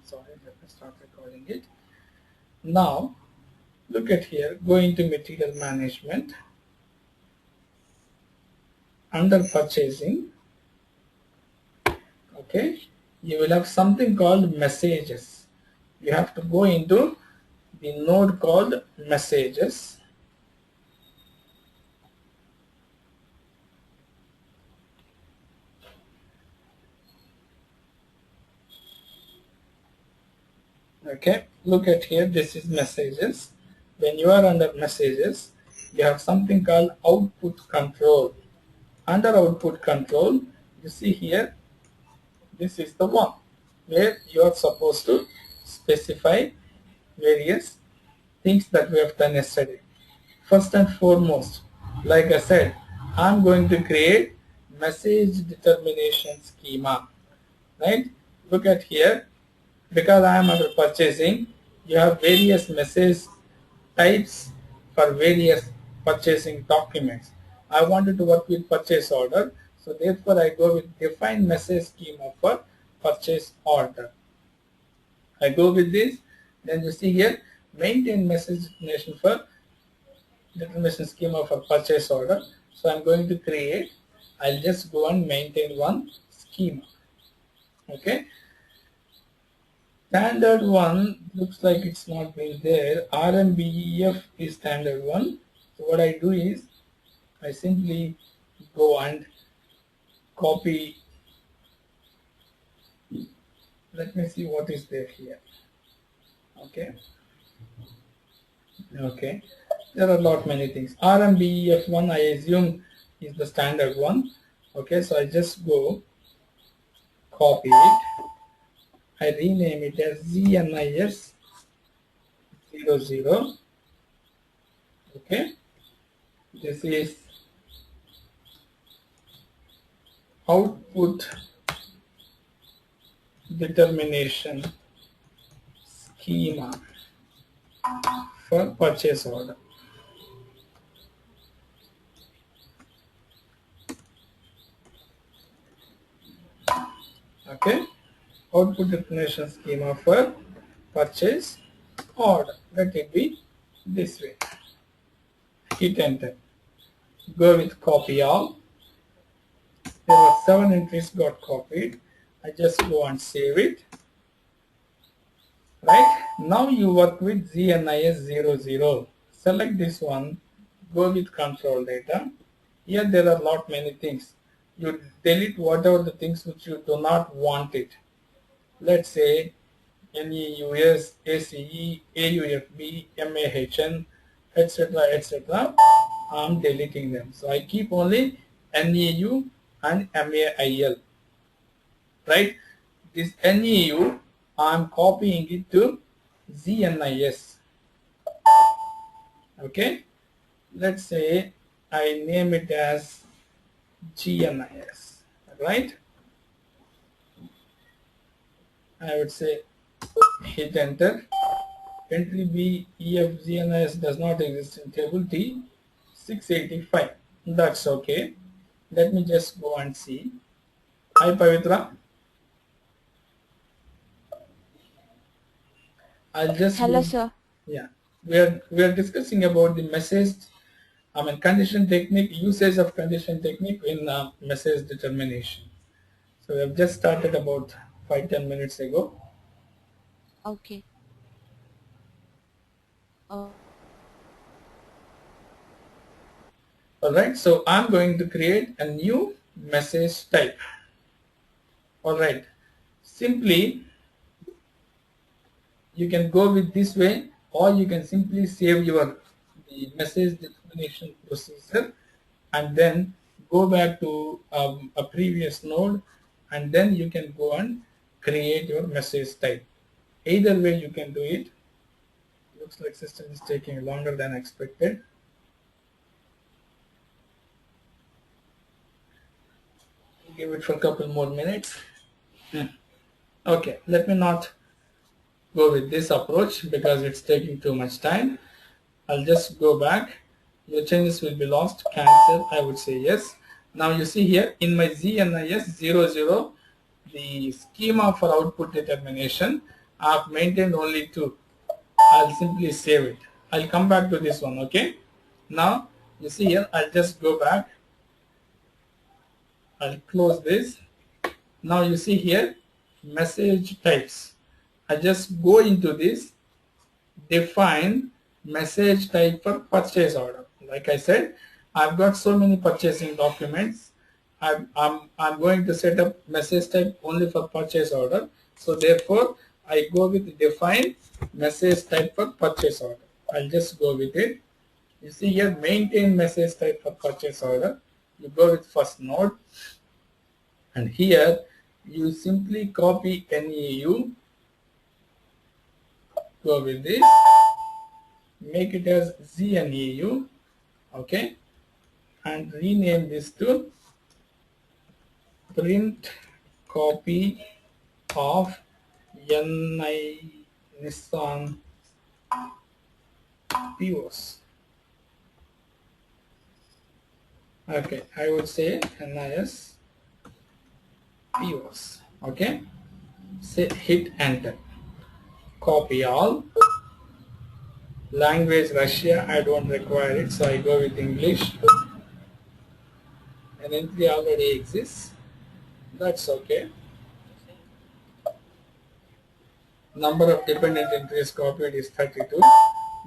Sorry, let me start recording it. Now look at here, go into material management, under purchasing, okay, you will have something called messages. You have to go into the node called messages. Okay, look at here, this is messages. When you are under messages, you have something called output control. Under output control, you see here, this is the one where you are supposed to specify various things that we have done yesterday. First and foremost, like I said, I'm going to create message determination schema, right? Look at here, because I am under purchasing, you have various message types for various purchasing documents. I wanted to work with purchase order, so therefore I go with define message schema for purchase order. I go with this, then you see here maintain message definition for determination schema for purchase order. So I'm going to create, I'll just go and maintain one schema. Okay. Standard one looks like it's not been there. RMBEF is standard one. So what I do is I simply go and copy. Let me see what is there here. Okay. Okay. There are lot many things. RMBEF1 I assume is the standard one. Okay, so I just go copy it. I rename it as ZNIS 00. Okay, this is output determination schema for purchase order. Okay, output determination schema for purchase order. Let it be this way. Hit enter. Go with copy all. There are 7 entries got copied. I just go and save it. Right, now you work with ZNIS00. Select this one, go with control data. Here there are lot many things. You delete whatever the things which you do not want it. Let's say NEUS, ACE, AUFB, MAHN, etc. etc. I'm deleting them. So I keep only NEU and MAIL. Right? This NEU, I'm copying it to ZNIS. Okay? Let's say I name it as GNIS. Right? I would say hit enter. Entry B, EF, GNIS does not exist in table T 685. That's okay. Let me just go and see. Hi Pavitra. I'll just Hello, go, sir. yeah. We are discussing about the message, condition technique, usage of condition technique in message determination. So we have just started about 5-10 minutes ago. Okay. Alright, so I'm going to create a new message type. Alright, simply you can go with this way, or you can simply save the message determination procedure and then go back to a previous node, and then you can go and create your message type. Either way you can do it. Looks like system is taking longer than expected. Give it for a couple more minutes. Okay, let me not go with this approach because it's taking too much time. I'll just go back. Your changes will be lost. Cancel. I would say yes. Now you see here in my ZNIS 00, the schema for output determination, I have maintained only 2. I'll simply save it. I'll come back to this one, okay? Now, you see here, I'll just go back. I'll close this. Now you see here, message types. I just go into this, define message type for purchase order. Like I said, I've got so many purchasing documents. I'm going to set up message type only for purchase order. So therefore, I go with define message type for purchase order. I'll just go with it. You see here, maintain message type for purchase order. You go with first node, and here you simply copy NEU, go with this, make it as ZNEU, okay, and rename this to print copy of NI Nissan POs. Okay, I would say NIS POs. Okay, say hit enter. Copy all. Language Russia, I don't require it, so I go with English. And entry already exists. That's okay. Number of dependent entries copied is 32.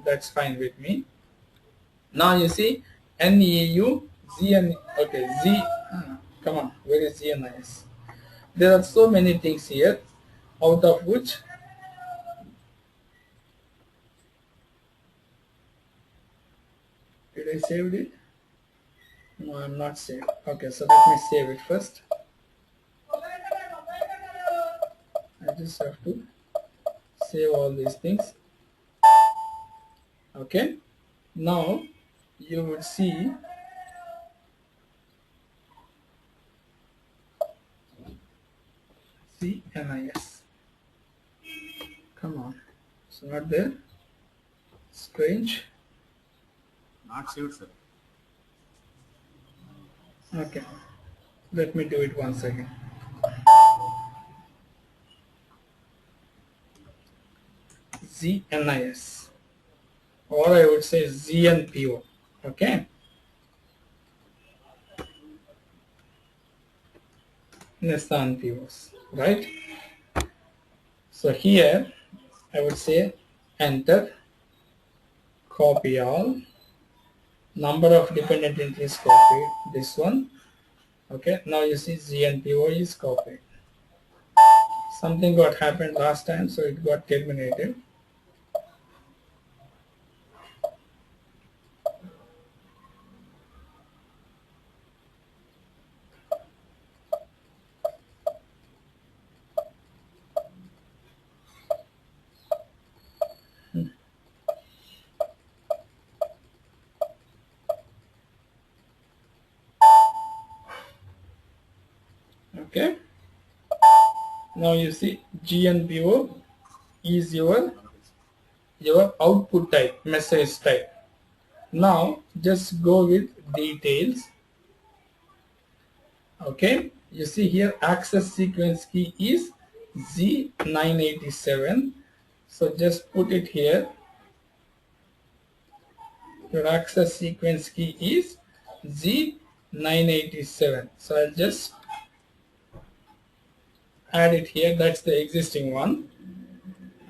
That's fine with me. Now you see NEU, ZN, okay, Z, come on, where is ZNIS? There are so many things here, out of which did I save it? No, I'm not saved. Okay, so let me save it first. I just have to save all these things. Okay, now you would see CNIS. Come on, it's not there. Strange. Not saved, sir. Okay, let me do it once again. ZNIS, or I would say ZNPO. Okay, Nissan POs, right? So here I would say enter, copy all, number of dependent entries copied, this one. Okay, now you see ZNPO is copied. Something got happened last time, so it got terminated. Okay, now you see GNPO is your output type, message type. Now just go with details. Okay, you see here access sequence key is Z987, so just put it here. Your access sequence key is Z987, so I'll just add it here. That's the existing one.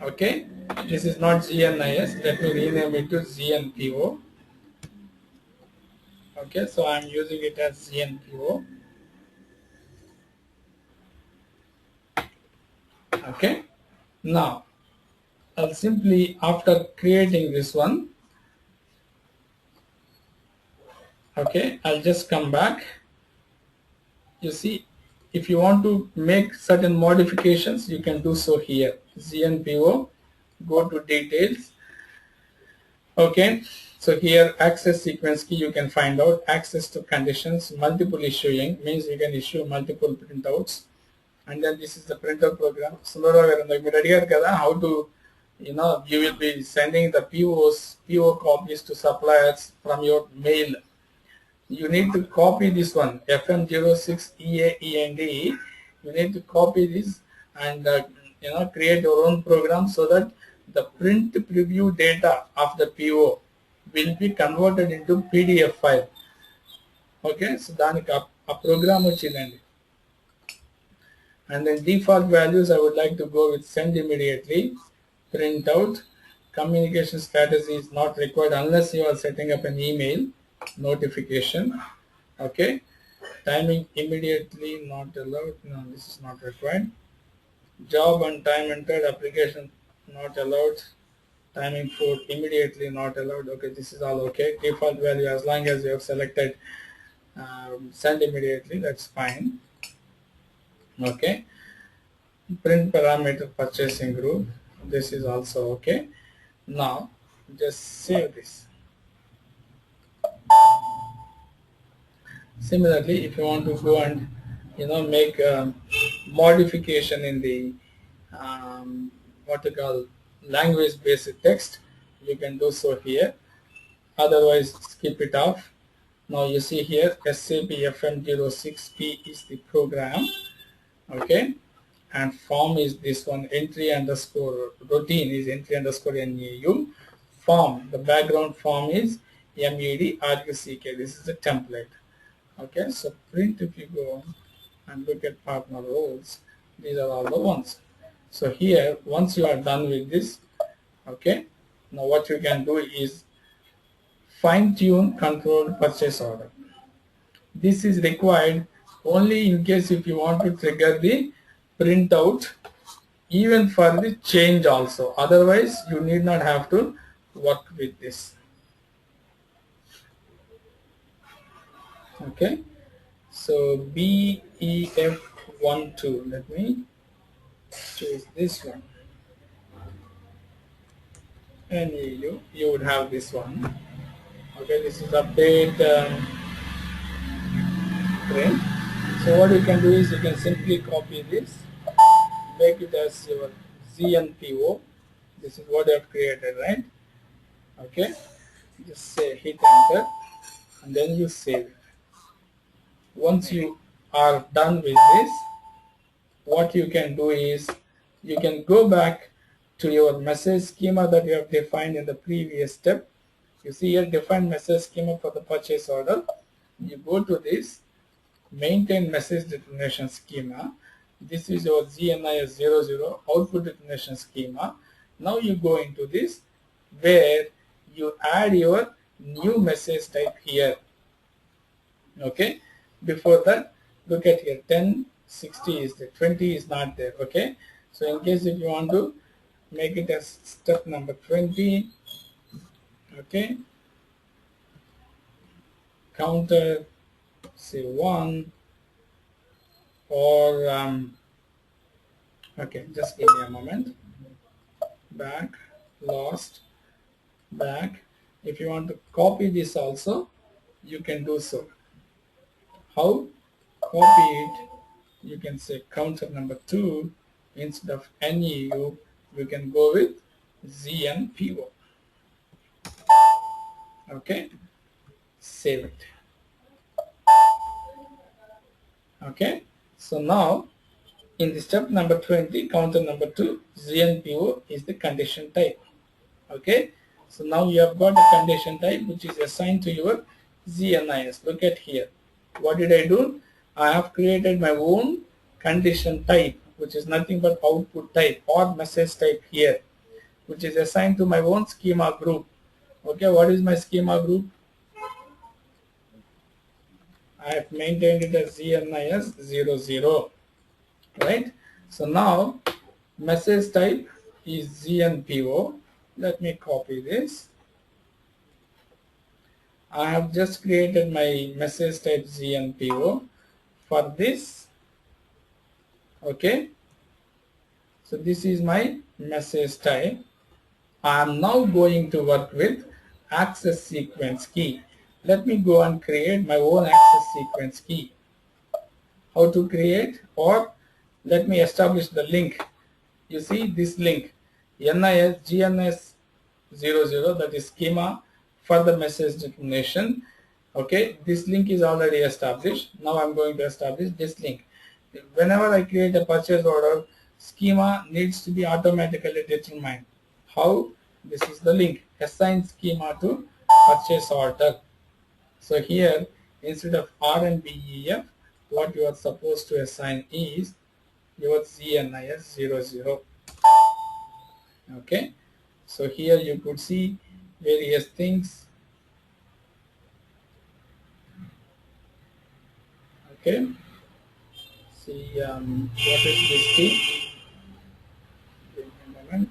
Okay, this is not ZNIS. Let me rename it to ZNPO. Okay, so I'm using it as ZNPO. Okay, now I'll simply, after creating this one, okay, I'll just come back. You see, if you want to make certain modifications, you can do so here. ZNPO, go to details. Okay, so here access sequence key, you can find out access to conditions, multiple issuing means you can issue multiple printouts, and then this is the printer program. How to, you will be sending the PO copies to suppliers from your mail. You need to copy this one, FM06EAEND. You need to copy this and create your own program so that the print preview data of the PO will be converted into PDF file. Okay, so దానికి ఆ program వచ్చిందండి. And then default values, I would like to go with send immediately, print out, communication strategy is not required unless you are setting up an email notification. Okay, timing immediately not allowed, no, this is not required. Job and time entered, application not allowed, timing for immediately not allowed. Okay, this is all okay. Default value, as long as you have selected send immediately, that's fine. Okay, print parameter purchasing group, this is also okay. Now just save this. Similarly, if you want to go and make a modification in the what you call language based text, you can do so here. Otherwise, skip it off. Now you see here SAP FM06P is the program. Okay, and form is this one, entry underscore routine is entry underscore NEU. Form, the background form is MEDRUCK. This is a template. Okay, so print, if you go and look at partner roles, these are all the ones. So here, once you are done with this, okay, now what you can do is fine tune control purchase order. This is required only in case if you want to trigger the printout even for the change also. Otherwise, you need not have to work with this. Okay, so BEF12, let me choose this one. And you would have this one. Okay, this is update print. So what you can do is you can simply copy this, make it as your ZNPO. This is what you have created, right? Okay, just say hit enter and then you save it. Once you are done with this, what you can do is you can go back to your message schema that you have defined in the previous step. You see here define message schema for the purchase order. You go to this maintain message declaration schema. This is your ZNIS00 output declaration schema. Now you go into this where you add your new message type here. Okay, before that, look at here, 10, 60 is there, 20 is not there. Okay, so in case if you want to make it as step number 20, okay, counter say 1 or okay, just give me a moment, back, lost, back. If you want to copy this also, you can do so. How? Copy it, you can say counter number 2, instead of NEU we can go with ZNPO. Okay, save it. Okay, so now in the step number 20, counter number 2, ZNPO is the condition type. Okay, so now you have got a condition type which is assigned to your ZNIS. Look at here, what did I do? I have created my own condition type, which is nothing but output type or message type here, which is assigned to my own schema group. Okay, what is my schema group? I have maintained it as ZNIS00, right? So now message type is ZNPO. Let me copy this. I have just created my message type ZNPO for this. Okay, so this is my message type. I am now going to work with access sequence key. Let me go and create my own access sequence key. How to create, or let me establish the link. You see this link, NIS GNS00, that is schema for the message declaration. Okay, this link is already established. Now I'm going to establish this link. Whenever I create a purchase order, schema needs to be automatically determined. How? This is the link. Assign schema to purchase order. So here, instead of RNBEF, what you are supposed to assign is your ZNIS00. Okay. So here you could see various things. Okay. See what is this thing? Give me a moment.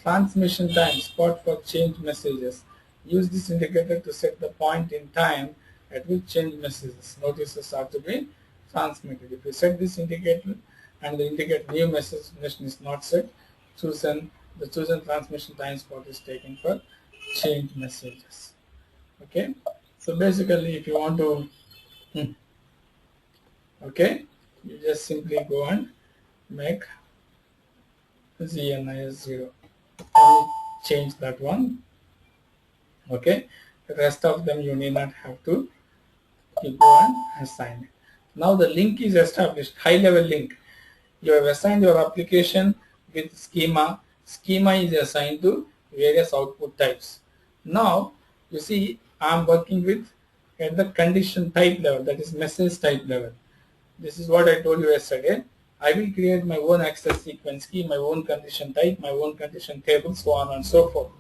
Transmission time, spot for change messages. Use this indicator to set the point in time at which change messages, notices are to be transmitted. If you set this indicator and the indicate new message is not set, the chosen transmission time spot is taken for change messages. Okay, so basically if you want to, okay, you just simply go and make ZNIS0. Let me change that one. Okay, the rest of them you need not have to, you go and assign it. Now the link is established, high level link. You have assigned your application with schema. Schema is assigned to various output types. Now you see I am working with at the condition type level, that is message type level. This is what I told you yesterday. I will create my own access sequence key, my own condition type, my own condition table, so on and so forth.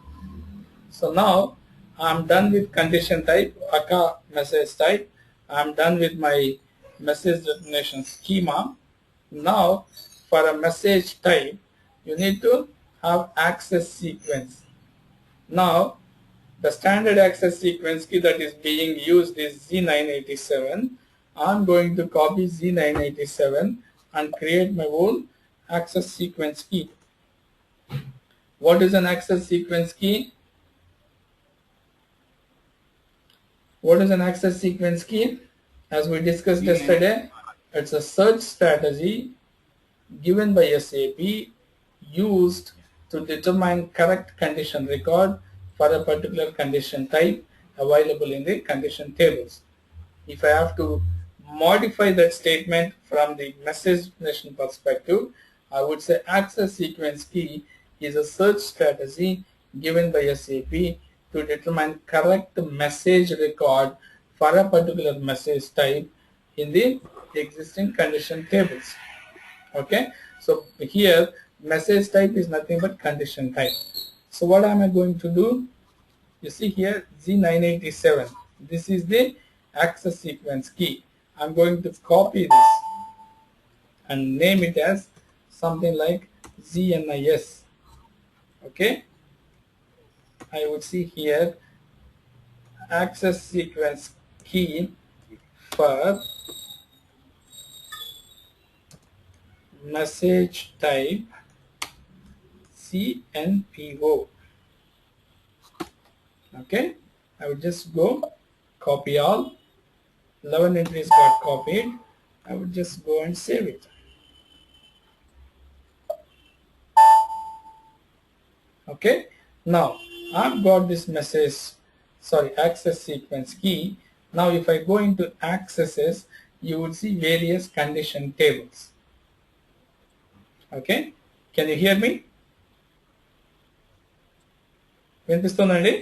So now I'm done with condition type, aka message type. I'm done with my message definition schema. Now for a message type, you need to have access sequence. Now the standard access sequence key that is being used is Z987. I'm going to copy Z987 and create my own access sequence key. What is an access sequence key? What is an access sequence key? As we discussed yesterday, it's a search strategy given by SAP used to determine correct condition record for a particular condition type available in the condition tables. If I have to modify that statement from the message definition perspective, I would say access sequence key is a search strategy given by SAP to determine correct message record for a particular message type in the existing condition tables. Okay, so here message type is nothing but condition type. So what am I going to do? You see here Z987. This is the access sequence key. I'm going to copy this and name it as something like ZNIS. Okay, I would see here access sequence key for message type CNPO. Okay, I would just go copy all. 11 entries got copied. I would just go and save it. Okay, now I've got this access sequence key. Now if I go into accesses, you would see various condition tables. Okay, can you hear me? వినిపిస్తుందండి?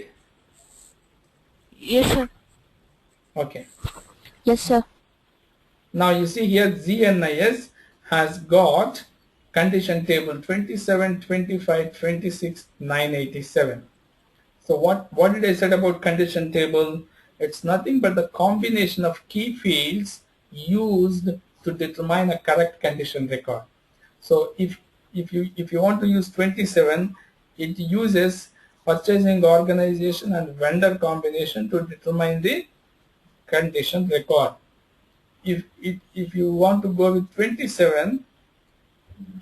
Yes, sir. Okay. Yes, sir. Now you see here ZNIS has got condition table 27, 25, 26, 987. So what did I say about condition table? It's nothing but the combination of key fields used to determine a correct condition record. So if you want to use 27, it uses purchasing organization and vendor combination to determine the condition record. If you want to go with 27,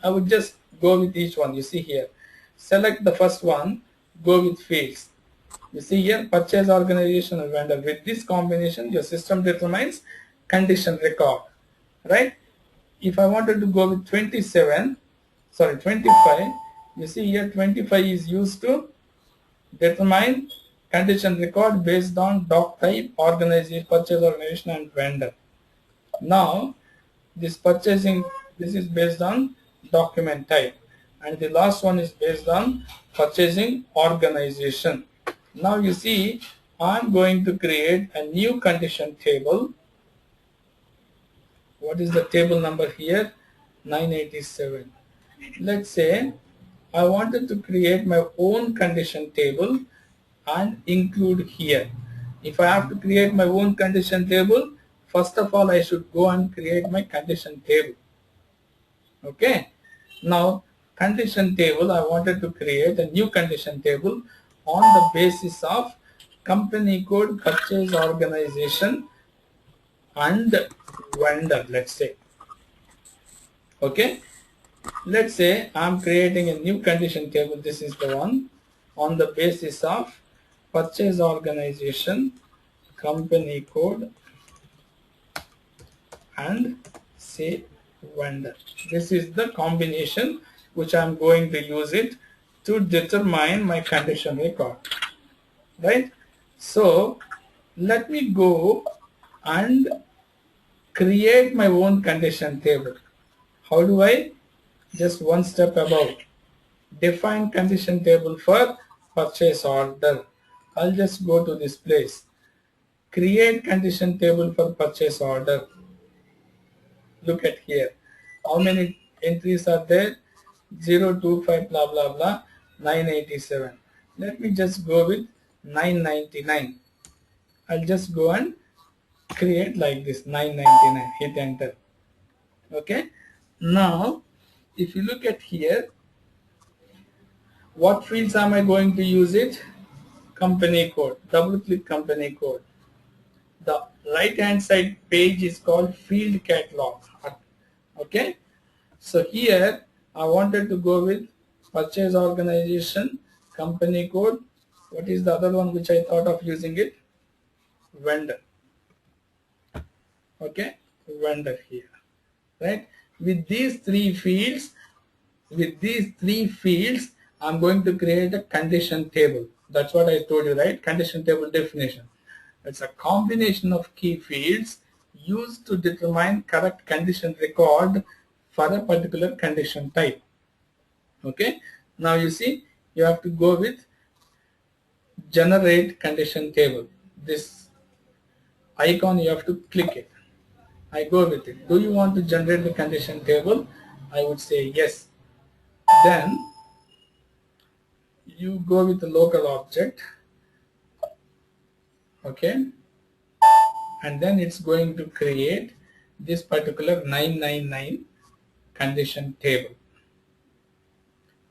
I would just go with each one. You see here, select the first one, go with fields. You see here, purchase organization and vendor. With this combination, your system determines condition record, right? If I wanted to go with 25, you see here 25 is used to determine condition record based on doc type, organization, purchase organization and vendor. Now this is based on document type, and the last one is based on purchasing organization. Now you see, I'm going to create a new condition table. What is the table number here? 987. Let's say I wanted to create my own condition table and include here. If I have to create my own condition table, first of all I should go and create my condition table. Okay. Now condition table, I wanted to create a new condition table on the basis of company code, purchase organization and vendor, let's say. Okay. Let's say I'm creating a new condition table. This is the one on the basis of purchase organization, company code, and say vendor. This is the combination which I'm going to use it to determine my condition record. Right? So let me go and create my own condition table. How do I? Just one step above. Define condition table for purchase order. I'll just go to this place. Create condition table for purchase order. Look at here. How many entries are there? 025 blah blah blah 987. Let me just go with 999. I'll just go and create like this 999. Hit enter. Okay. Now if you look at here, what fields am I going to use it? Company code. Double click company code. The right hand side page is called field catalog. Okay. So here I wanted to go with purchase organization, company code. What is the other one which I thought of using it? Vendor. Okay. Vendor here. Right. With these three fields, I'm going to create a condition table. That's what I told you, right? Condition table definition. It's a combination of key fields used to determine correct condition record for a particular condition type. Okay. Now you see, you have to go with generate condition table. This icon, you have to click it. I go with it. Do you want to generate the condition table? I would say yes. Then you go with the local object, okay, and then it's going to create this particular 999 condition table.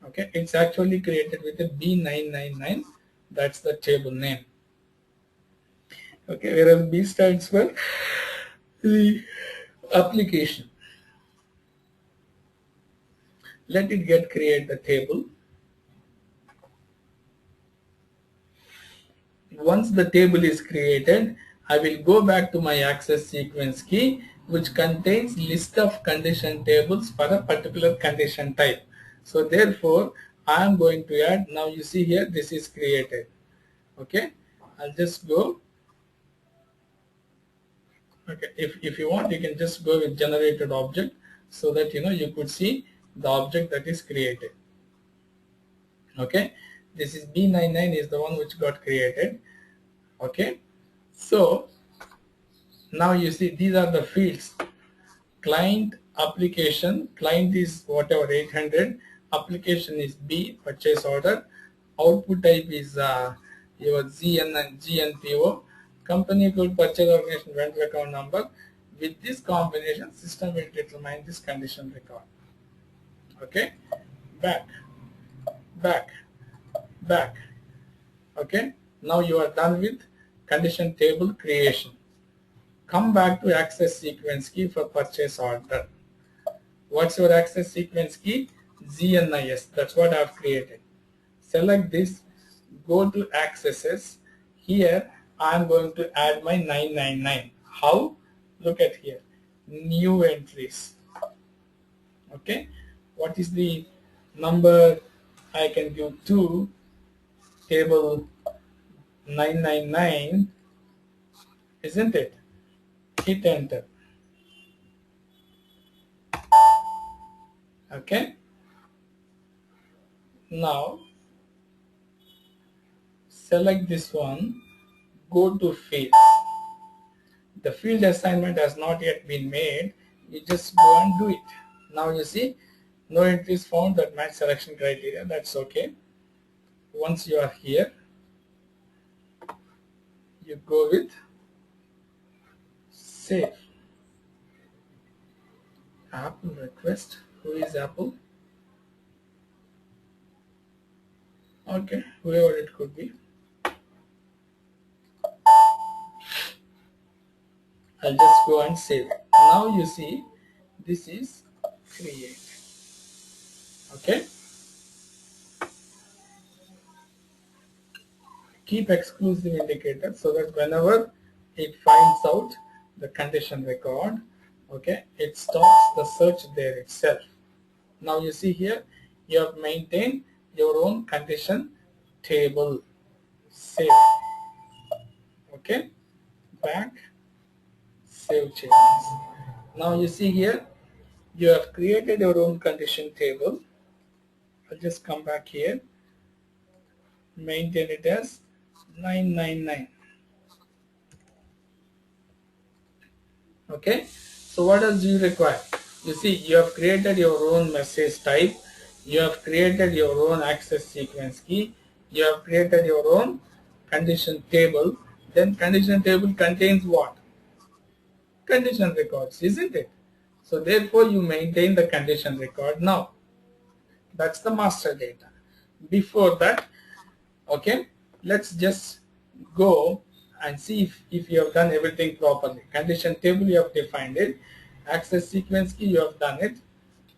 Okay, it's actually created with a B999. That's the table name. Okay, whereas B stands for the application. Let it get create the table. Once the table is created, I will go back to my access sequence key, which contains list of condition tables for a particular condition type. So therefore, I am going to add, now you see here, this is created. Okay, I'll just go. Okay, if you want, you can just go with generated object so that you could see the object that is created. Okay, this is B99 is the one which got created. Okay, so now you see these are the fields. Client, application, client is whatever 800, application is B, purchase order, output type is your GN and GNPO, company code, purchase organization, vendor account number. With this combination, system will determine this condition record. Okay, back, back, back. Okay, now you are done with condition table creation. Come back to access sequence key for purchase order. What's your access sequence key? GNIS. That's what I've created. Select this, go to accesses. Here I'm going to add my 999. How? Look at here. New entries. Okay. What is the number I can give to table 999? Isn't it? Hit enter. Okay, now select this one, go to fields. The field assignment has not yet been made, you just go and do it. Now you see no entries found that match selection criteria. That's okay. Once you are here, you go with save. Apple request. Who is Apple? Okay, whoever it could be. I'll just go and save. Now you see this is create. Okay, keep exclusive indicator so that whenever it finds out the condition record, okay, it stops the search there itself. Now you see here you have maintained your own condition table. Save. Okay, back, save changes. Now you see here you have created your own condition table. I'll just come back here, maintain it as 999. Okay, so what else do you require? You see you have created your own message type, you have created your own access sequence key, you have created your own condition table. Then condition table contains what? Condition records, isn't it? So therefore you maintain the condition record now. That's the master data. Before that, okay, let's just go and see if you have done everything properly. Condition table, you have defined it. Access sequence key, you have done it.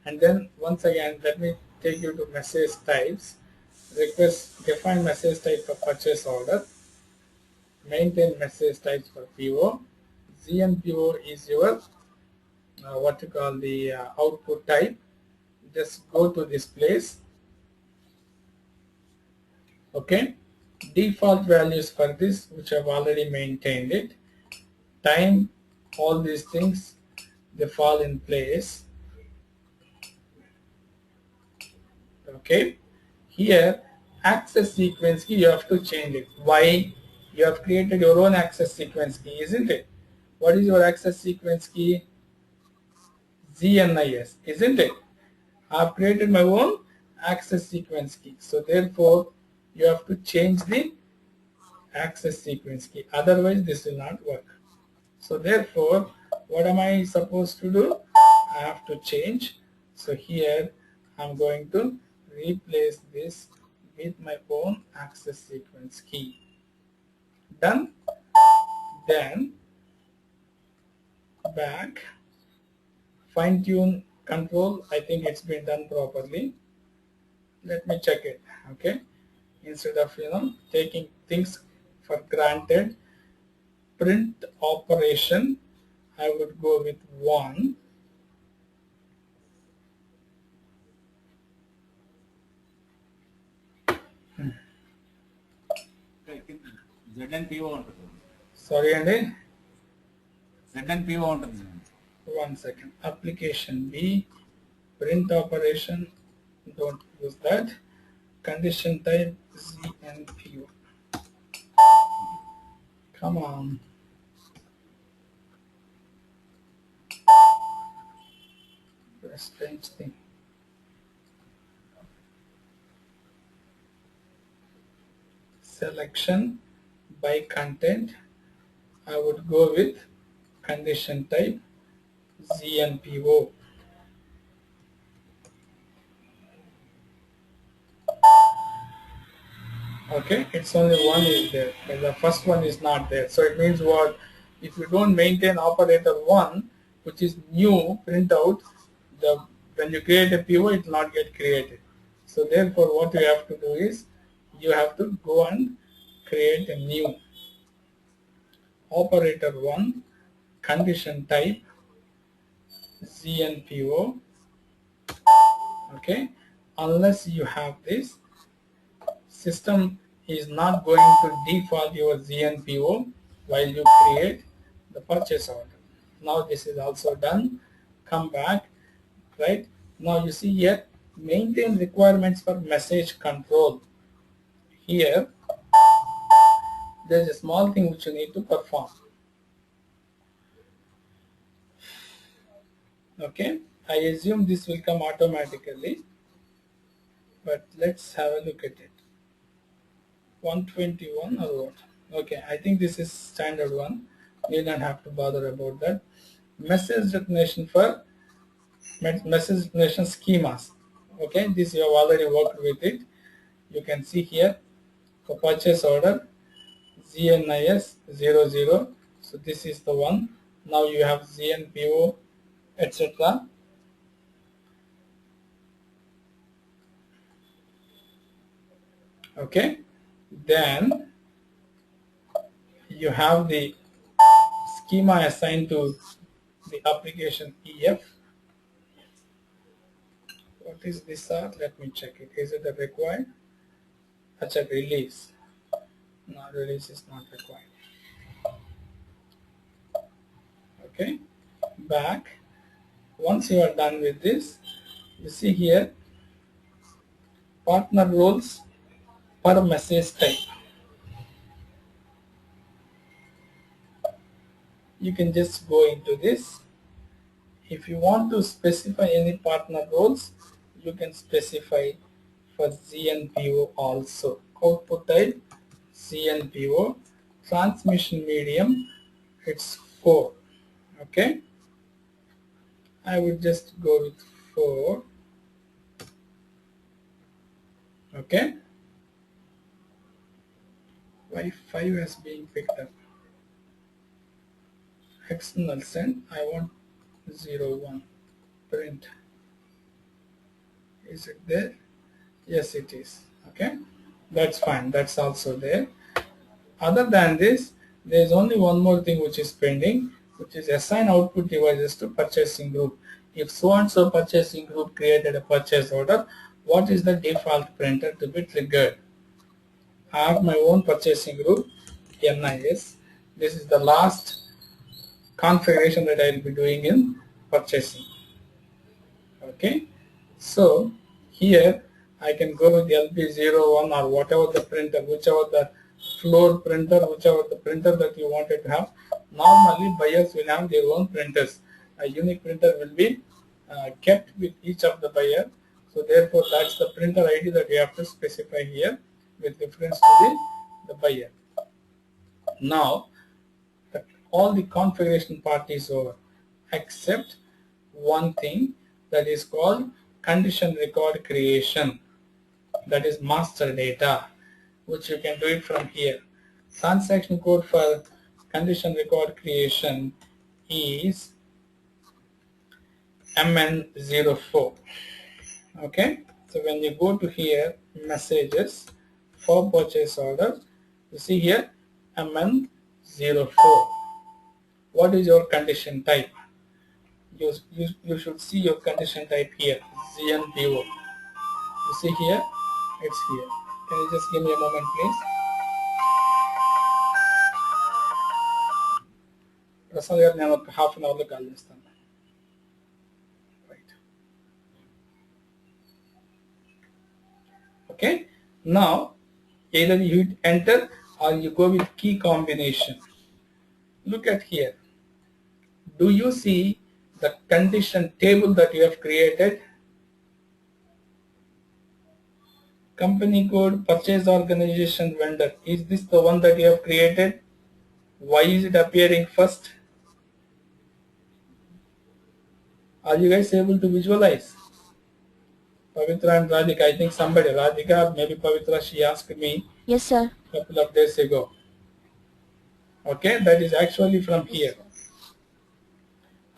And then once again, let me take you to message types. Request, define message type for purchase order. Maintain message types for PO. ZNPO is your what you call the output type. Just go to this place. Okay, default values for this, which I've already maintained it. Time, all these things, they fall in place. Okay, here access sequence key, you have to change it. Why? You have created your own access sequence key, isn't it? What is your access sequence key? ZNIS, isn't it? I've created my own access sequence key, so therefore you have to change the access sequence key, otherwise this will not work. So therefore, what am I supposed to do? I have to change. So here I'm going to replace this with my own access sequence key. Done. Then back, fine tune control. I think it's been done properly. Let me check it. Okay. Instead of taking things for granted, print operation, I would go with 1. ZNPO ఉంటుంది. Sorry, Andy. ZNPO ఉంటుంది. 1 second. Application B, print operation, don't use that. Condition type ZNPO. Come on. A strange thing. Selection by content, I would go with condition type ZNPO. Okay, it's only one is there, but the first one is not there. So it means what? If you don't maintain operator 1, which is new printout, the when you create a PO, it will not get created. So therefore, what you have to do is you have to go and create a new operator 1, condition type ZNPO. Okay, unless you have this, system is not going to default your ZNPO while you create the purchase order. Now this is also done. Come back, right? Now you see here, maintain requirements for message control. Here, there is a small thing which you need to perform. Okay, I assume this will come automatically, but let's have a look at it. 121 or what? Okay, I think this is standard one. You don't have to bother about that. Message recognition for message recognition schemas. Okay, this you have already worked with it. You can see here for purchase order ZNIS 00. So this is the one. Now you have ZNPO, etc. Okay, then you have the schema assigned to the application EF. What is this? Let me check it. Is it the required? Check release. No, release is not required. Okay, back. Once you are done with this, you see here partner roles per message type. You can just go into this. If you want to specify any partner roles, you can specify for ZNPO also. Output type ZNPO, transmission medium, it's 4. Okay, I would just go with 4. Okay, why 5 has been picked up? External send, I want 01. Print, is it there? Yes, it is. Okay, that's fine, that's also there. Other than this, there is only one more thing which is pending, which is assign output devices to purchasing group. If so and so purchasing group created a purchase order, what is the default printer to be triggered? I have my own purchasing group, NIS. This is the last configuration that I will be doing in purchasing. Okay, so here I can go with LP01 or whatever the printer, whichever the floor printer, whichever the printer that you wanted to have. Normally buyers will have their own printers. A unique printer will be kept with each of the buyer. So therefore that's the printer ID that you have to specify here with reference to the buyer. Now all the configuration part is over except one thing, that is called condition record creation, that is master data, which you can do it from here. Transaction code for condition record creation is MN04. Okay, so when you go to here messages for purchase order, you see here MN04. What is your condition type? You should see your condition type here, ZNPO. You see here, it's here. Can you just give me a moment, please? Prasad garu nenu oka half an hour lo call chestanu. Right. Okay. Now, either you hit enter or you go with key combination. Look at here. Do you see the condition table that you have created? Company code, purchase organization, vendor. Is this the one that you have created? Why is it appearing first? Are you guys able to visualize? Pavitra and Radhika, I think somebody, Radhika, maybe Pavitra, she asked me Yes, sir. a couple of days ago. Okay, that is actually from here.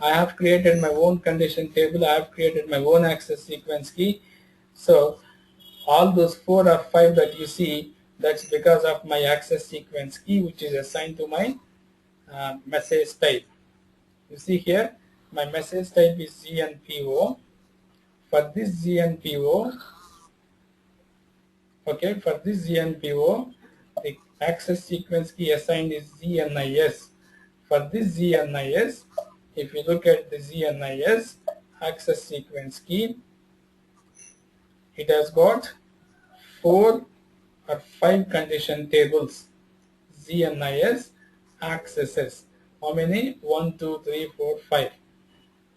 I have created my own condition table, I have created my own access sequence key. So all those 4 or 5 that you see, that's because of my access sequence key, which is assigned to my message type. You see here, my message type is ZNPO. For this ZNPO, okay, for this ZNPO, the access sequence key assigned is ZNIS. For this ZNIS, if you look at the ZNIS access sequence key, it has got 4 or 5 condition tables, ZNIS accesses. How many? 1, 2, 3, 4, 5.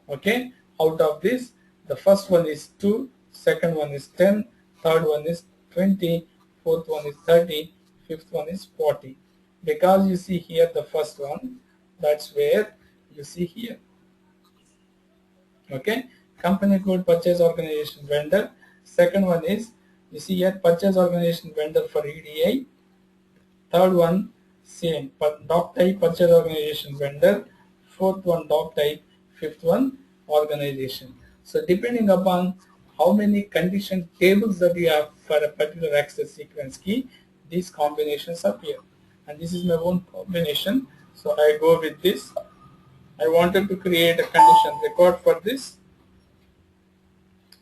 Okay, out of this, the first one is 2, second one is 10, third one is 20, fourth one is 30, fifth one is 40. Because you see here the first one, that's where you see here. Okay, company code, purchase organization, vendor. Second one is, you see here, purchase organization, vendor for EDI. Third one, same, but doc type, purchase organization, vendor. Fourth one, doc type. Fifth one, organization. So depending upon how many condition tables that you have for a particular access sequence key, these combinations appear. And this is my own combination. So I go with this. I wanted to create a condition record for this,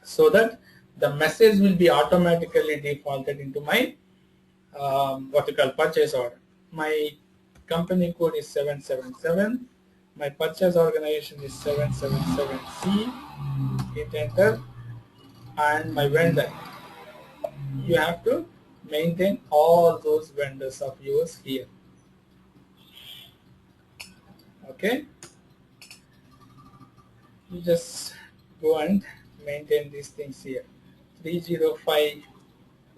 so that the message will be automatically defaulted into my what you call purchase order. My company code is 777. My purchase organization is 777C. Hit enter. And my vendor. You have to maintain all those vendors of yours here. Okay. You just go and maintain these things here. 305,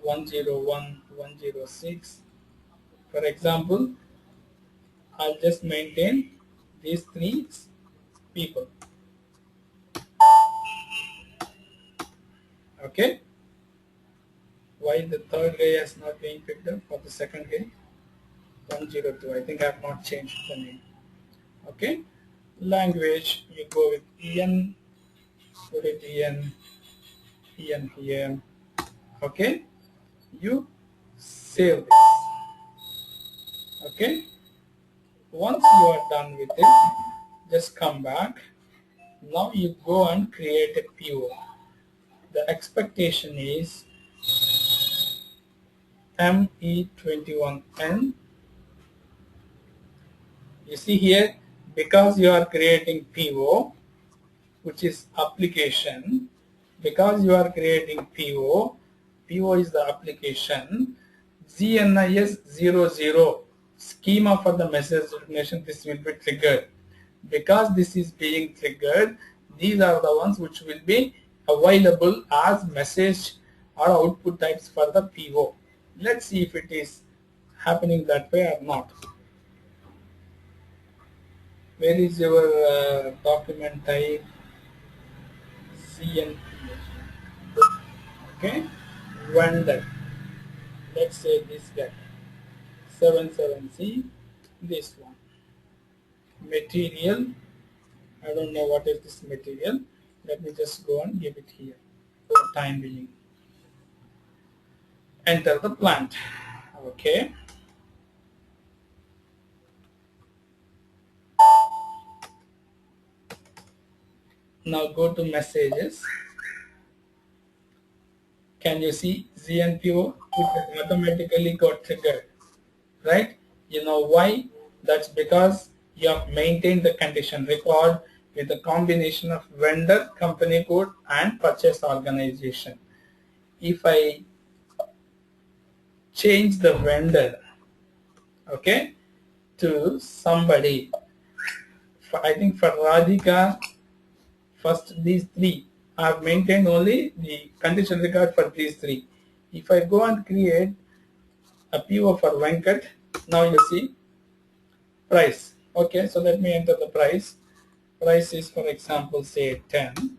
101, 106. For example, I'll just maintain these 3 people. Okay. Why the third guy has not been picked up for the second guy? 102. I think I have not changed the name. Okay. Language, you go with EN, put it EN here. Okay. You save this. Okay. Once you are done with it, just come back. Now you go and create a PO. The expectation is ME21N. You see here, because you are creating PO, which is application, because you are creating PO is the application, GNIS00 schema for the message recognition, this will be triggered. Because this is being triggered, these are the ones which will be available as message or output types for the PO. Let's see if it is happening that way or not. Where is your document type? CNP. Okay, vendor. Let's say this guy. 77C. This one. Material. I don't know what is this material. Let me just go and give it here for the time being. Enter the plant. Okay. Now go to messages. Can you see ZNPO? It automatically got triggered, right? You know why? That's because you have maintained the condition record with a combination of vendor, company code, and purchase organization. If I change the vendor, okay, to somebody, I think for Radhika, first these 3, I have maintained only the condition record for these 3. If I go and create a PO for Venkat, now you see price. Okay, so let me enter the price. Price is, for example, say 10.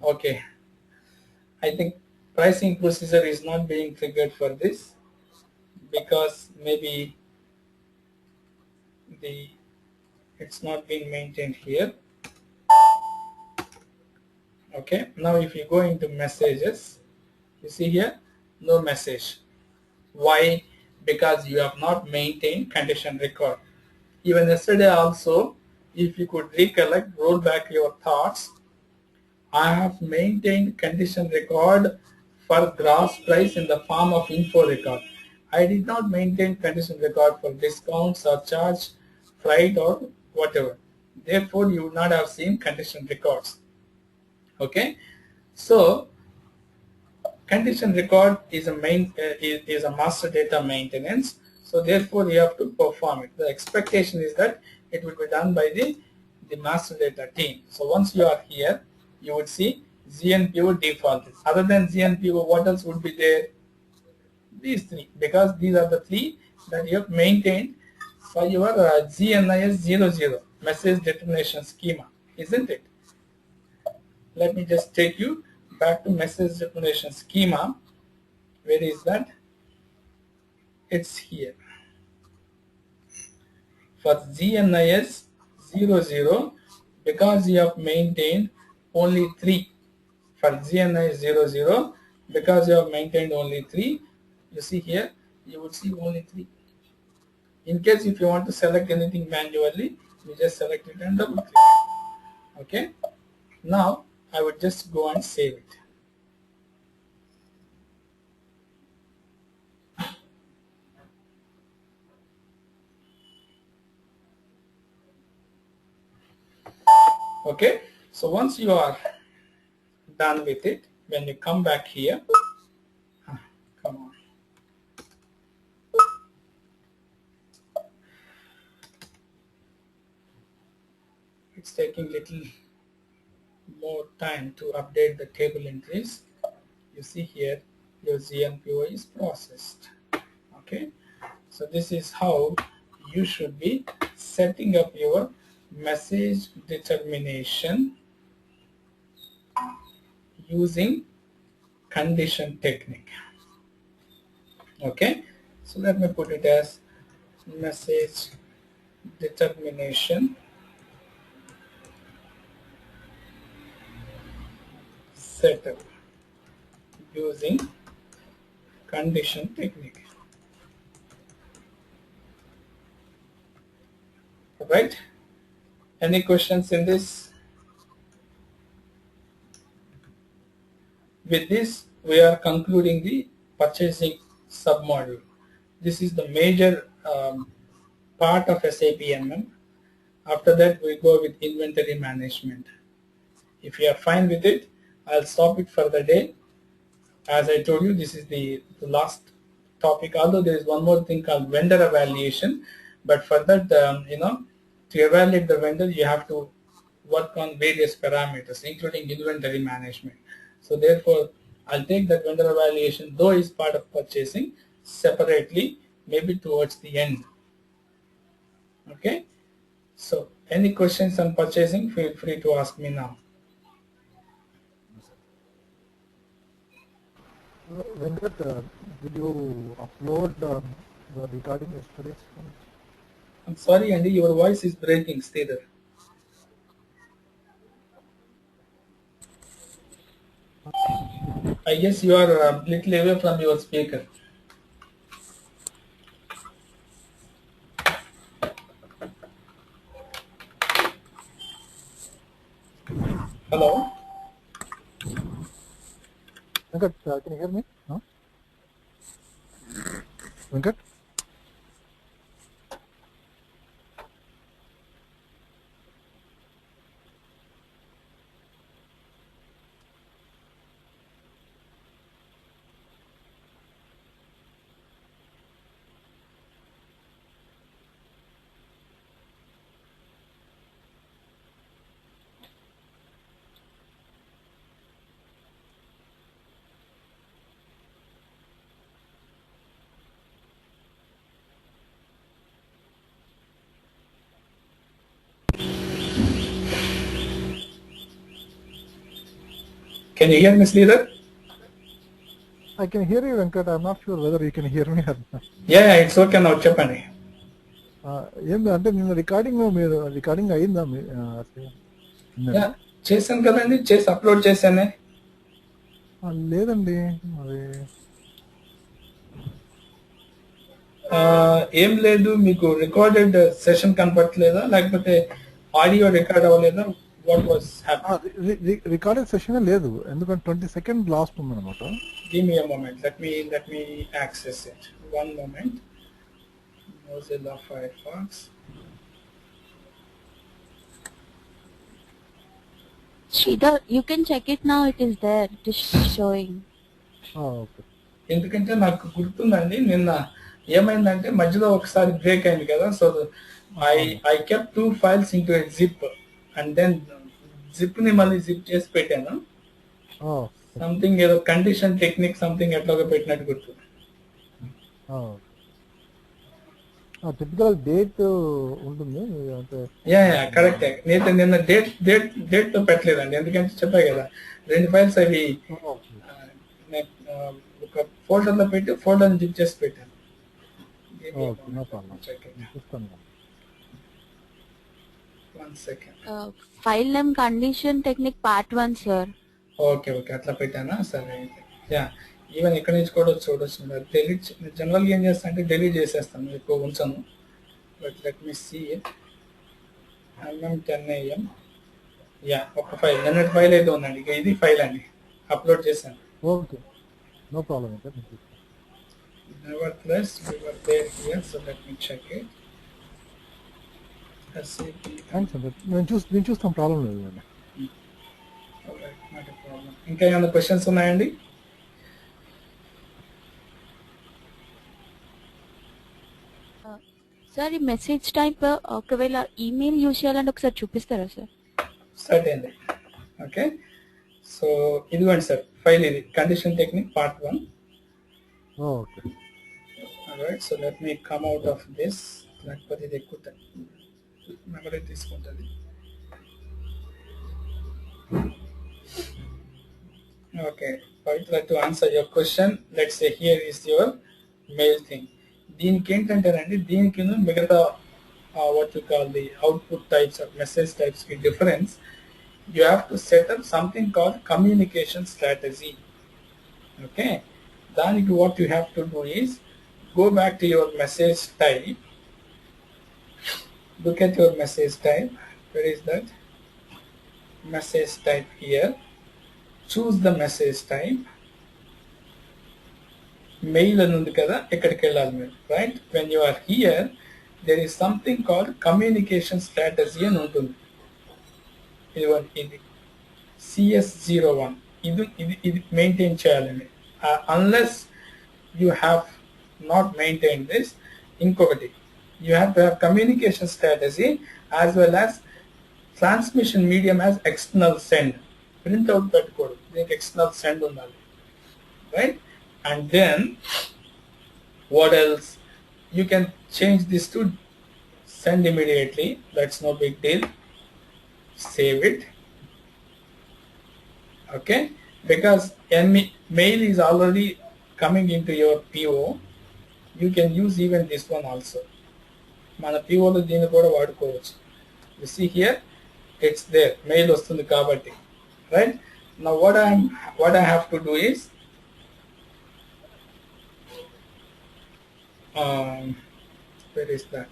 Okay, I think pricing procedure is not being triggered for this because maybe it's not being maintained here. Okay, now if you go into messages, you see here no message. Why? Because you have not maintained condition record. Even yesterday also, if you could recollect, roll back your thoughts, I have maintained condition record for gross price in the form of info record. I did not maintain condition record for discounts or charge, freight or whatever. Therefore, you would not have seen condition records. Okay. So condition record is a is a master data maintenance. So therefore you have to perform it. The expectation is that it will be done by the master data team. So once you are here, you would see ZNPO defaulted. Other than ZNPO, what else would be there? These three, because these are the three that you have maintained for your GNIS 00 message determination schema, isn't it? Let me just take you back to message determination schema. Where is that? It's here. For GNIS 00, because you have maintained only 3. For GNIS 00, because you have maintained only 3, you see here, you would see only 3. In case if you want to select anything manually, you just select it and double click. Okay. Now I would just go and save it. Okay. So once you are done with it, when you come back here, come on. It's taking little more time to update the table entries. You see here your ZNPO is processed. Okay. So this is how you should be setting up your message determination using condition technique. Okay, so let me put it as message determination setup using condition technique. Right? Any questions in this? With this, we are concluding the purchasing submodule. This is the major part of SAP MM. After that, we go with inventory management. If you are fine with it, I'll stop it for the day. As I told you, this is the last topic. Although there is one more thing called vendor evaluation, but for that, to evaluate the vendor, you have to work on various parameters, including inventory management. So therefore, I'll take that vendor evaluation, though it's part of purchasing, separately, maybe towards the end. Okay. So any questions on purchasing, feel free to ask me now. Venkat, did you upload the recording yesterday? I'm sorry, Andy, your voice is breaking, stay there. I guess you are a little away from your speaker. Hello? Venkat, can you hear me? No? Venkat? Can you hear me, Sridhar? I can hear you, Venkat. I'm not sure whether you can hear me or not. Yeah, it's okay now, చెప్పండి. ఏంది అంటే నిన్న recording మీరు recording అయిందా yeah చేశాను కదండి, చేసి upload చేశానే. లేదండి అది ఏం లేదు, మీకు రికార్డెడ్ సెషన్ కనపడలేదా, లేకపోతే ఆడియో రికార్డ్ అవ్వలేదా? What was happening? Recorded session లేదు, ఎందుకంటే 22nd లాస్ట్ ఉందన్నమాట. Give me a moment, let me access it. One moment. Mozilla Firefox. 22 Sridhar, you can check it now. It is there. It is showing. Okay. ఎందుకంటే నాకు గుర్తుందండి నిన్న ఏమైందంటే మధ్యలో ఒకసారి బ్రేక్ అయింది కదా, so I I kept 2 files into a zip and then zip ని మళ్ళీ జిప్ చేసి పెట్టాను. Oh. సంథింగ్ ఏదో కండిషన్ టెక్నిక్ సంథింగ్ ఎట్లాగో పెట్టినట్టు గుర్తు. Oh. టిపికల్ డేట్ ఉంటుంది అంటే యా యా కరెక్ట్. నేను నిన్న డేట్ తో పెట్టలేదండి, ఎందుకంటే చెప్పా కదా 2 ఫైల్స్ అవి ఒక ఫోల్డర్ లో పెట్టి ఫోల్డర్ జిప్ చేసి పెట్టాను. Okay, no problem. చూస్తాను. One second. File name condition technique part 1, sir. Okay okay అట్లా పెట్టానా, సరే అయితే. యా ఈవెన్ ఇక్కడ నుంచి కూడా చూడొచ్చు. డెలీట్ జనరల్గా ఏం చేస్తా అంటే డెలీట్ చేసేస్తాను, ఎక్కువ ఉంచను. But let me see it. MM 10 AM. Yeah ఒక ఫైల్ నిన్నటి ఫైల్ అయితే ఉందండి, ఇక ఇది ఫైల్ అండి, అప్లోడ్ చేశాను. Okay, no problem. Nevertheless, we were there here, so let me check it. SAP. Thanks అండి. నేను చూస్తాం, ప్రాబ్లం లేదు. Alright, not a problem. ఇంకా ఏమైనా క్వశ్చన్స్ ఉన్నాయండి? సార్ ఈ మెసేజ్ టైప్ ఒకవేళ ఈమెయిల్ యూజ్ చేయాలంటే ఒకసారి చూపిస్తారా సార్? సర్టెన్లీ. ఓకే, సో ఇదిగోండి సార్ ఫైల్, ఇది condition technique part 1. Okay. Alright, so let me come out of this. లేకపోతే ఇది ఎక్కువ మెమరీ తీసుకుంటుంది. Okay, particular to answer your question, let's say here is your mail thing. దీనికి ఏంటంటేనండి, దీనికి మిగతా what you call the output types or message types కి difference, you have to set up something called communication strategy. Okay, దానికి what you have to do is go back to your message type. Look at your message type. Where is that? Message type here. Choose the message type. Mail అని ఉంది కదా, ఎక్కడికి వెళ్ళాలి మీరు, right? When you are here there is something called communication strategy అని ఉంటుంది. ఇది CS01. ఇది మెయింటైన్ చేయాలండి. Unless you have not maintained this, ఇంకొకటి you have to have communication strategy as well as transmission medium as external send. Print out పెట్టుకోవడం, దీనికి external send ఉండాలి, right? And then what else? You can change this to send immediately. That's no big deal. Save it. Okay, because mail is already coming into your PO. You can use even this one also. మన POలో దీన్ని కూడా వాడుకోవచ్చు. You see here, it's there. Mail వస్తుంది కాబట్టి, right? Now what I have to do is where is that?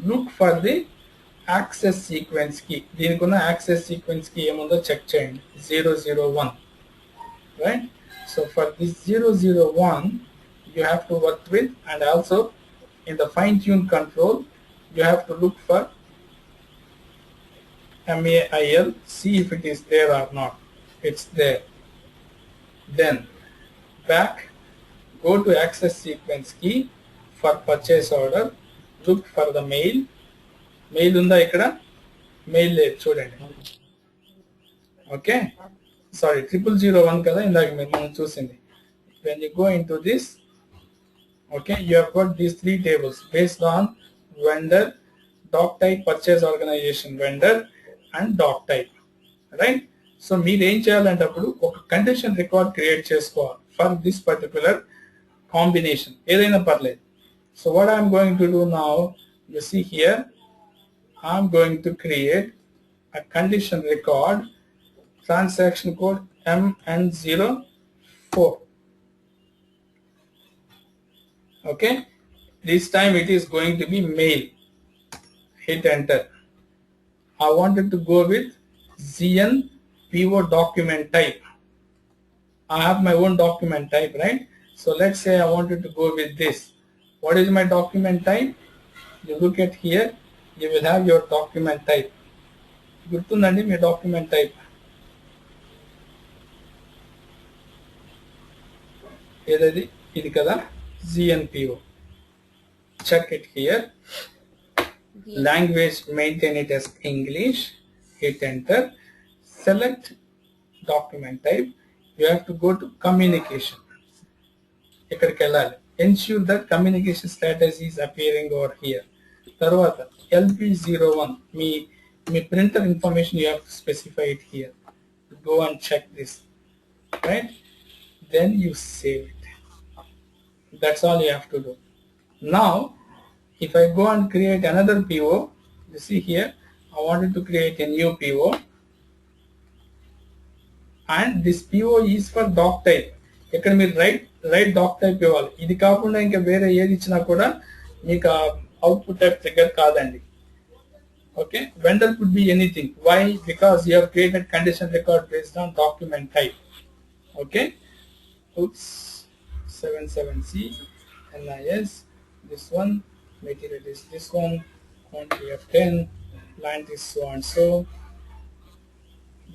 Look for the access sequence key. దీనికున్న access sequence key ఏముందో check చేయండి. 001, right? So for this 001 you have to work with, and also in the fine tune control you have to look for MAIL, see if it is there or not. It's there. Then back, go to access sequence key for purchase order, look for the mail. Mail ఉందా ఇక్కడ? Mail లేదు చూడండి. Okay, sorry 0001 కదా ఇందాక మనం చూసింది. When you go into this, okay, you have got these 3 tables based on vendor, doc type, purchase organization vendor and doc type, right? So మీరు ఏం చేయాలంటే అప్పుడు ఒక కండిషన్ రికార్డ్ క్రియేట్ చేసుకోవాలి ఫర్ దిస్ పర్టికులర్ కాంబినేషన్, ఏదైనా పర్లేదు. So what I'm going to do now, you see here, I'm going to create a condition record, transaction code MN04. Okay, this time it is going to be mail. Hit enter. I wanted to go with ZN PO document type. I have my own document type, right? So let's say I wanted to go with this. What is my document type? You look at here, you will have your document type. గుర్తుందండి మీ document type ఏదది ఇది కదా GNPO. Check it here. Language, maintain it as English. Hit enter. Select document type. You have to go to communication. ఇక్కడికి వెళ్ళాలి. Ensure that communication status is appearing over here. తర్వాత LP01 me printer information you have to specify it here. Go and check this, right? Then you save it. That's all you have to do. Now if I go and create another PO, you see here I wanted to create a new PO, and this PO is for doc type. ఇక్కడ మీరు right dock type ఇవ్వాలి. ఇది కాకుండా ఇంకా వేరే ఏది ఇచ్చినా కూడా మీకు అవుట్పుట్ టైప్ ట్రిగ్గర్ కాదండి. Okay, vendor could be anything. Why? Because you have created condition record based on document type. Okay, oops, 77C NIS, this one, material is this one, quantity of 10, plant is so and so.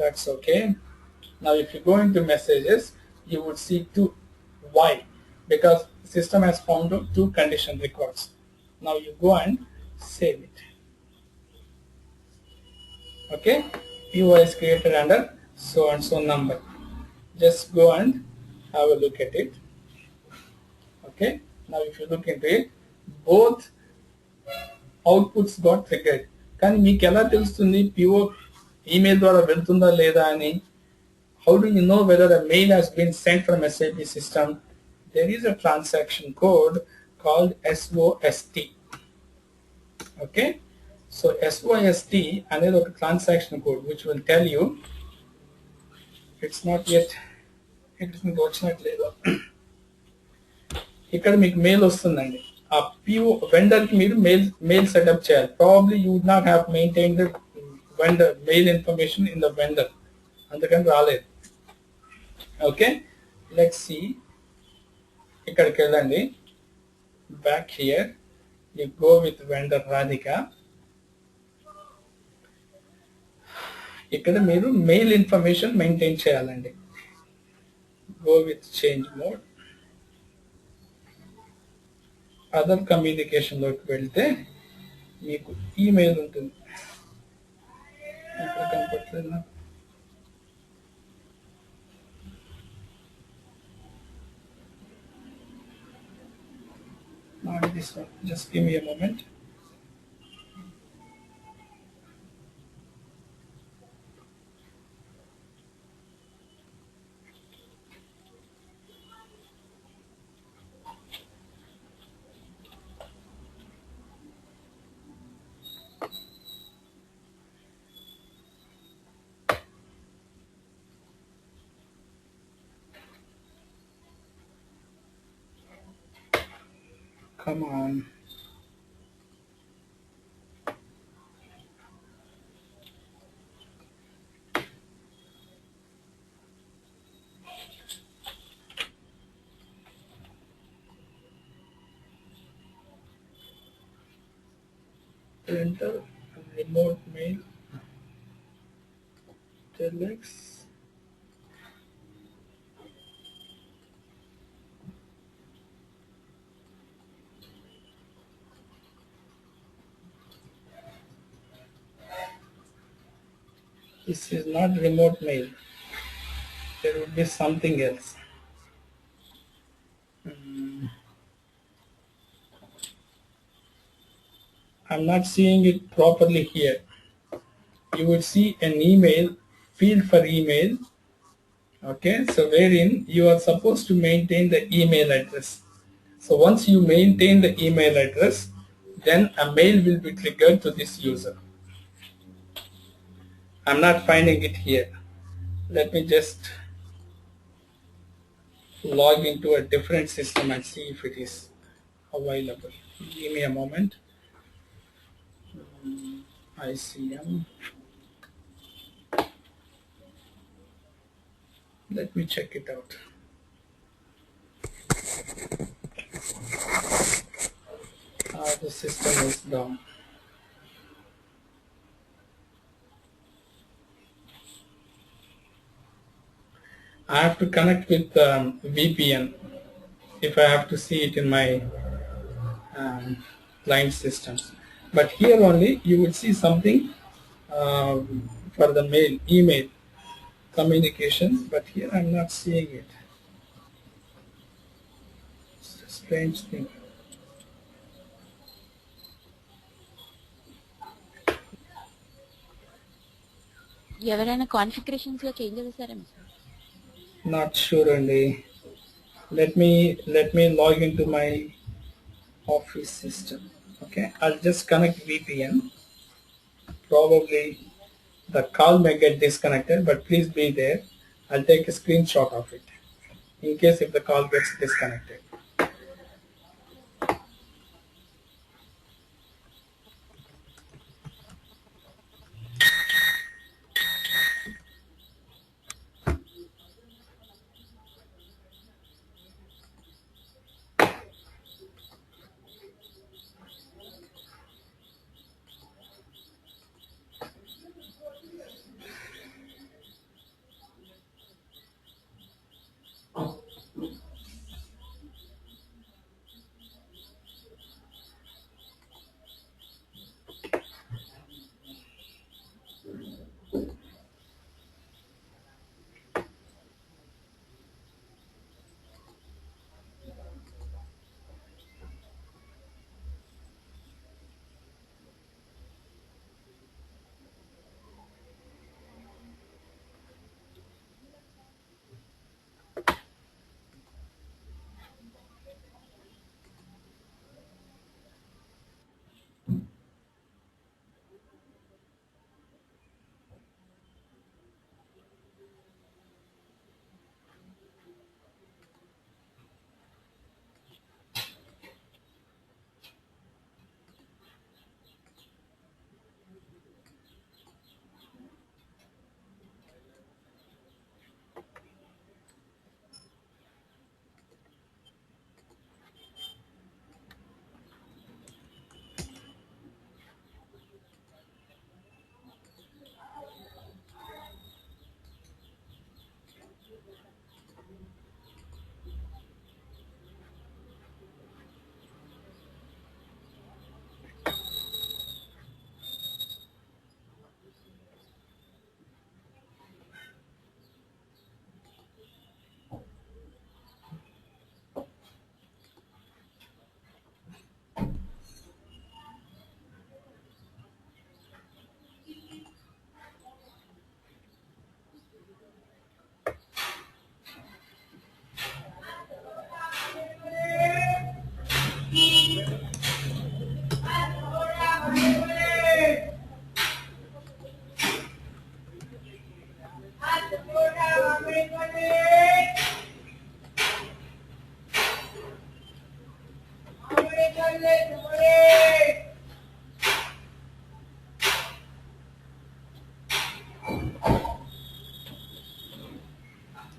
That's okay. Now if you go into messages, you would see two. Why? Because system has found out two condition records. Now you go and save it. Okay, PO is created under so and so number. Just go and have a look at it. Okay, now if you look into it, both outputs got triggered. కానీ మీకు ఎలా తెలుస్తుంది PO email ద్వారా వెళ్తుందా లేదా అని? How do you know whether a mail has been sent from SAP system? There is a transaction code called SOST. Okay, so SOST అనేది ఒక transaction code which will tell you it's not yet, it's మీకు వచ్చినట్లేదు. ఇక్కడ మీకు mail వస్తుందండి. ఆ PO vendor కి మీరు mail setup చేయాలి. Probably you would not have maintained the vendor mail information in the vendor, అందుకని రాలేదు. Okay, let's see. ఇక్కడికి వెళ్ళండి, back here, you go with vendor Radhika. ఇక్కడ మీరు మెయిల్ ఇన్ఫర్మేషన్ మెయింటైన్ చేయాలండి. Go with change mode, other కమ్యూనికేషన్లోకి వెళ్తే మీకు ఈమెయిల్ ఉంటుంది. ఇక్కడ కనపట్లేదు నాకు. Not this one. Just give me a moment. Come on. Enter remote mail, telex. This is not remote mail. There would be something else. I'm not seeing it properly here. You would see an email, field for email. Okay, so wherein you are supposed to maintain the email address. So once you maintain the email address, then a mail will be triggered to this user. I'm not finding it here. Let me just log into a different system and see if it is available. Give me a moment. ICM. Let me check it out. The system is down. I have to connect with VPN if I have to see it in my client systems. But here only you would see something for the email communication, but here I'm not seeing it. It's a strange thing. ఎవరైనా configurations లో change చేశారేమో sir. Not sure, Andy. Let me log into my office system. Okay, I'll just connect VPN. Probably the call may get disconnected, but please be there. I'll take a screenshot of it in case if the call gets disconnected.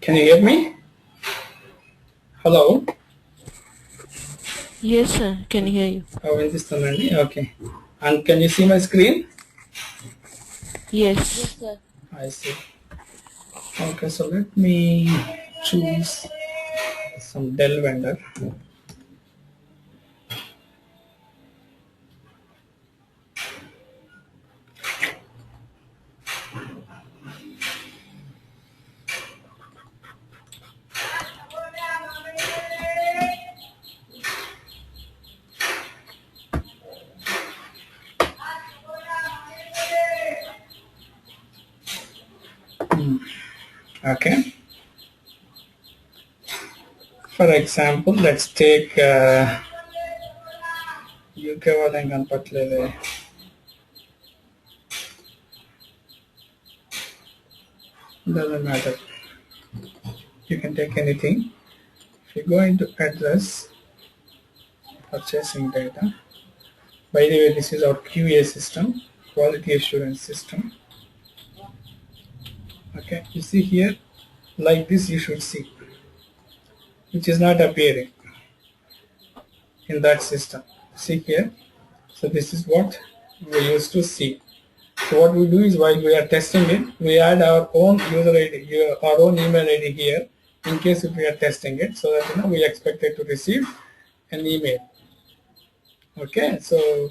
Can you hear me? Hello? Yes, sir. Can hear you. Vinistunandi? Okay. And can you see my screen? Yes. Sir. I see. Okay, so let me choose some Dell vendor. Okay. For example, let's take UK వాళ్ళేం కనపట్లేదే. Doesn't matter. You can take anything. If you go into address, purchasing data. By the way, this is our QA system, quality assurance system. Okay, you see here, like this you should see, which is not appearing in that system. See here, so this is what we used to see. So what we do is, while we are testing it, we add our own user ID here, our own email ID here, in case if we are testing it, so that we expect it to receive an email. Okay, so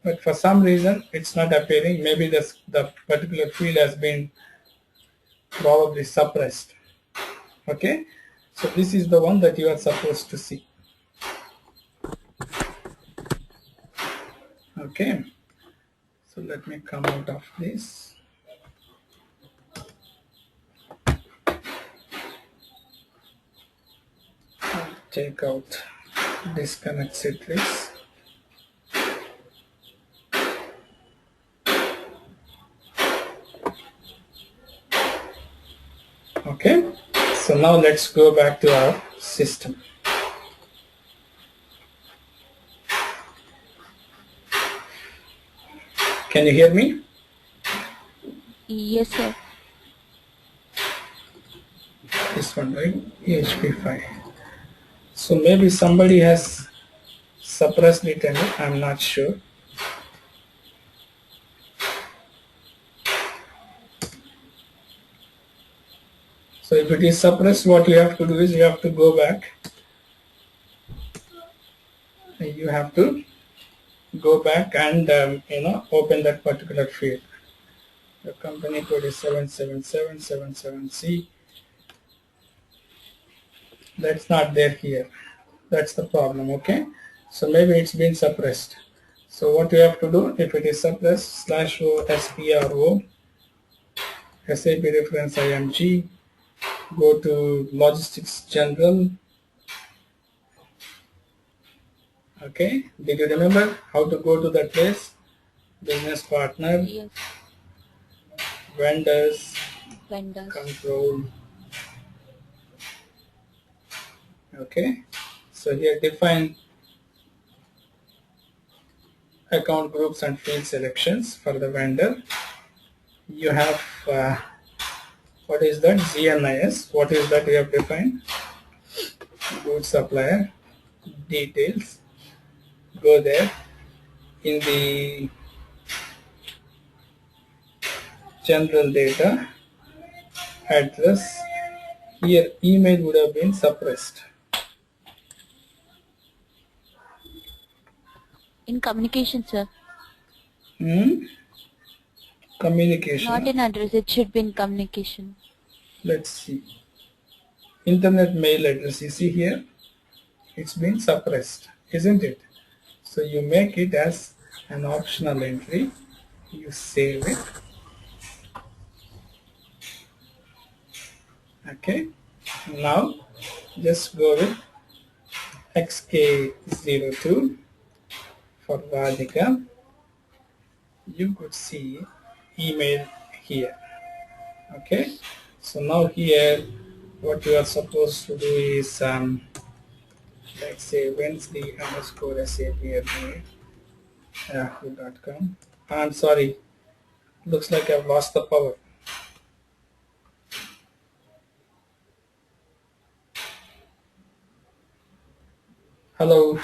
but for some reason it's not appearing. Maybe the particular field has been probably suppressed. Okay, so this is the one that you are supposed to see. Okay, so let me come out of this. I'll take out disconnect citrix. Okay, so now let's go back to our system. Can you hear me? Yes, sir. This one, right? EHP5. So maybe somebody has suppressed it, and I'm not sure. So if it is suppressed, what you have to do is you have to go back. You have to go back and open that particular field. The company code is 77777C. That's not there here. That's the problem. Okay, so maybe it's been suppressed. So what you have to do, if it is suppressed, /o spro SAP reference img, go to logistics general. Okay, did you remember how to go to that place? Business partner, Yes. vendors, Vendors. control. Okay, so here define account groups and field selections for the vendor. You have what is that? GNIS. What is that you have defined? Goods supplier details. Go there in the general data address. Here email would have been suppressed. In communication, sir. Hmm? Communication. Not in address. It should be in communication. Let's see. Internet mail address. You see here, it's been suppressed, isn't it? So you make it as an optional entry. You save it. Okay. Now just go with XK02 for Radhika. You could see email here. Okay. So now here, what you are supposed to do is, let's say Wednesday underscore SAP yahoo.com. I'm sorry. Looks like I've lost the power. Hello.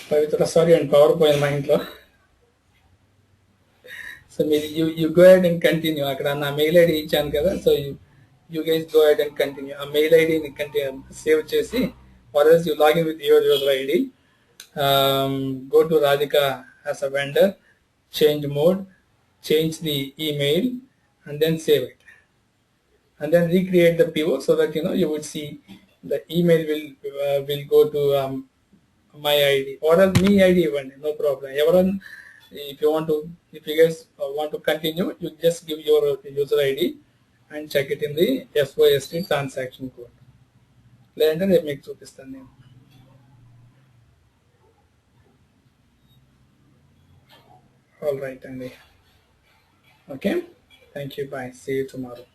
Pavitra, sorry, and PowerPoint మా ఇంట్లో. So you go ahead and continue. అక్కడ నా mail ID ఇచ్చాను కదా. So you guys go ahead and continue. ఆ mail ఐడిని save చేసి, or else you log in with your user ID. Go to Radhika as a vendor, change mode, change the email, and then save it. And then recreate the pivot so that you would see the email will go to my ID or else me ID even, no problem. Everyone, if you guys want to continue, you just give your user ID and check it in the SOST transaction code. లేదంటే రేపు మీకు చూపిస్తాను నేను. All right అండి. Okay, thank you, bye, see you tomorrow.